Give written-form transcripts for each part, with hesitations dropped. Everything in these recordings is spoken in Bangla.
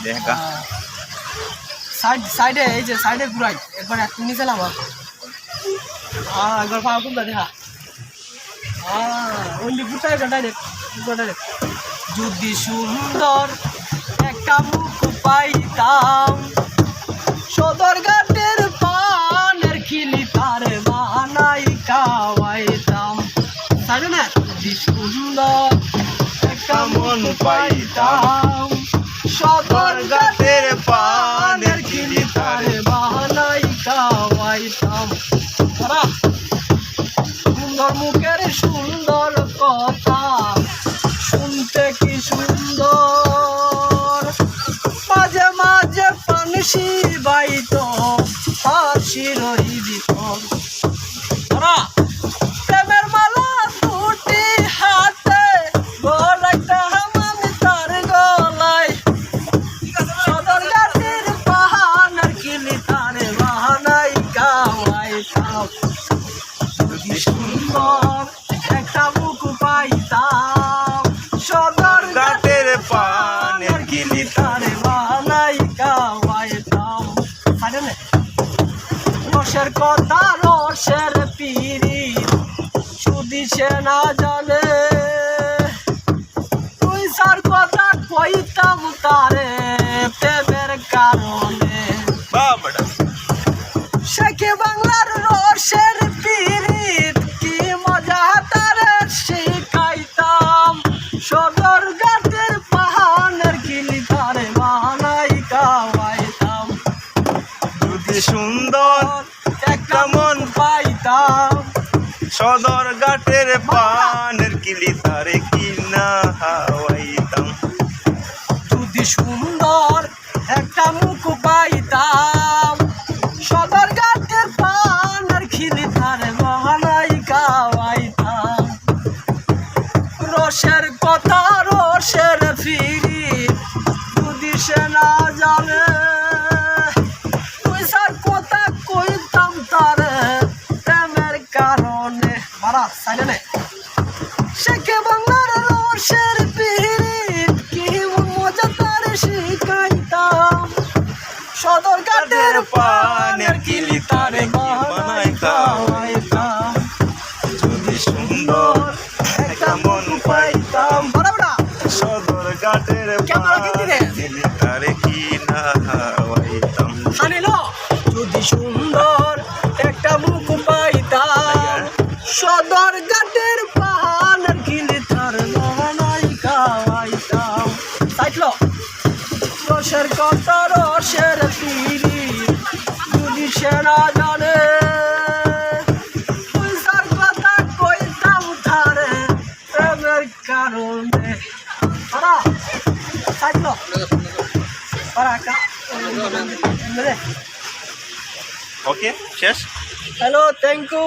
দেখা সাইডে এই যে সাইডে ঘুরাই একবার একটু নিচে নামা একবার পা কুমটা দেখা ওই ঘুরতে ডাইরেক্ট যদি সুন্দর একটা মুখ পাইতাম সদরঘাটের পানের খিলি তারে বানাই খাওয়াইতাম তাই না যদি সুন্দর একটা মন পাইতাম সদরঘাটের পানের খিলি তারে বানাই খাওয়াইতাম সুন্দর মুখের সুন্দর কথা শুনতে কি সুন্দর মাঝে মাঝে পানসি বাইত পাশি রই ভিতর প্রেমের মালা দুটি হাতে গলাইতাম আমি তার গলায় সদরঘাটের পাহানার কিলি তারে বাহানাই গাওয়াইতাম যদি সুন্দর একটা মুখ পাইতাম সদরঘাটের পানের কিলি তারে বাহানাই গাওয়াইতাম রসের কথা রসের পিরি শুধু সে না জানে তুই সার কথা কইতাম তারে প্রেমের কারণে শেখে বাংলার রসের পিরিত কি মজা তারে শিখাইতাম সদরঘাটের পাহানের কিলি তারে বাহানাই খাওয়াইতাম যদি সুন্দর একটা মন পাইতাম সদরঘাটের পানের কিলি তারে কিনা হাওয়াইতাম যদি সুন্দর একটা মুখ পাইতাম সদরঘাটের পানের খিলি তারে বাহানাই খাওয়াইতাম রসের কথা রসের ফিরি যদি সে না জানে তুই সার কথা কইতাম তারে প্রেমের কারণে মারা সাইডে শেখে বাংলার রসের পিরিত কি মজা তারে শিখাইতাম সদরঘাটের পানের কিলি তারে বাহানাই খাওয়াইতাম যদি সুন্দর একটা মন পাইতাম সদরঘাটের পানের কিলি তারে কিনা হাওয়াইতাম যদি সুন্দর একটা মুখ পাইতাম সদরঘাটের পাহানের কিলি তারে বাহানাই খাওয়াইতাম রসের কথা রসের পিরি যদি সে না জানে তুই তার কথা কইতাম তারে প্রেমের কারণে ওকে শেষ হ্যালো থ্যাংক ইউ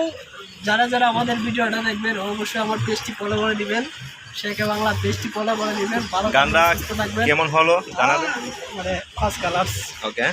যারা যারা আমাদের ভিডিওটা দেখবেন অবশ্যই আমার পেজটি ফলো করে দিবেন শেখে বাংলা পেজটি ফলো করে দিবেন ভালো গানটা কেমন হলো জানাবেন মানে ফার্স্ট কালার্স ওকে